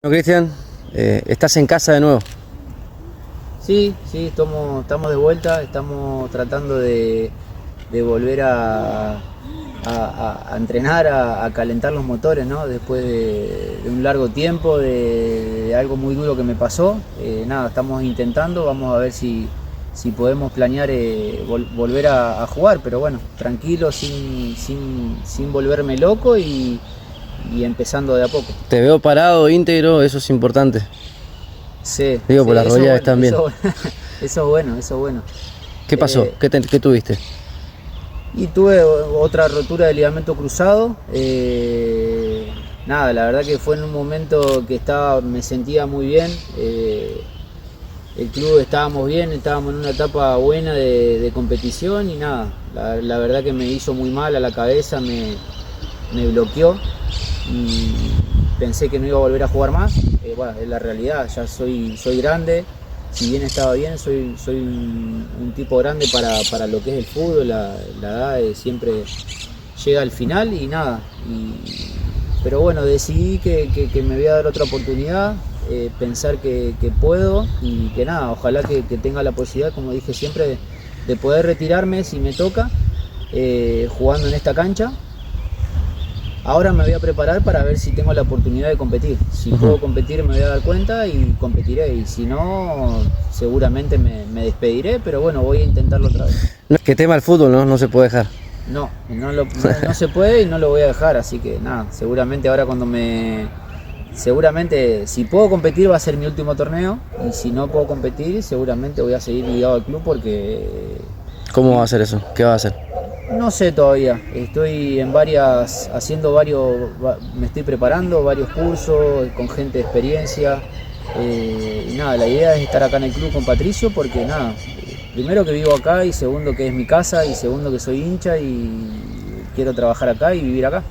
Bueno, Cristian, estás en casa de nuevo. Sí, estamos de vuelta, estamos tratando de volver a entrenar, a calentar los motores, ¿no? Después de un largo tiempo, de algo muy duro que me pasó. Nada, estamos intentando, vamos a ver si podemos planear volver a jugar, pero bueno, tranquilo, sin volverme loco y empezando de a poco. Te veo parado, íntegro, eso es importante. Sí, Digo, sí, por las eso es rodillas bueno, están bien. eso es bueno, eso es bueno. ¿Qué pasó? Eh, ¿Qué tuviste? Y tuve otra rotura de ligamento cruzado. Nada, la verdad que fue en un momento que me sentía muy bien. El club estábamos bien, estábamos en una etapa buena de competición y nada, la verdad que me hizo muy mal a la cabeza, me bloqueó y pensé que no iba a volver a jugar más. Bueno, es la realidad, ya soy grande. Si bien estaba bien, soy un tipo grande para lo que es el fútbol, la edad siempre llega al final y nada. Pero bueno, decidí que me voy a dar otra oportunidad, pensar que puedo y que nada, ojalá que tenga la posibilidad, como dije siempre, de poder retirarme si me toca, jugando en esta cancha. Ahora me voy a preparar para ver si tengo la oportunidad de competir. Si puedo competir me voy a dar cuenta y competiré. Y si no, seguramente me despediré, pero bueno, voy a intentarlo otra vez. No, que tema el fútbol, ¿no? No se puede dejar. No se puede y no lo voy a dejar. Así que nada, seguramente ahora seguramente si puedo competir va a ser mi último torneo. Y si no puedo competir, seguramente voy a seguir ligado al club porque... ¿Cómo va a ser eso? ¿Qué va a hacer? No sé todavía, estoy me estoy preparando varios cursos con gente de experiencia, y nada, la idea es estar acá en el club con Patricio porque nada, primero que vivo acá y segundo que es mi casa y segundo que soy hincha y quiero trabajar acá y vivir acá.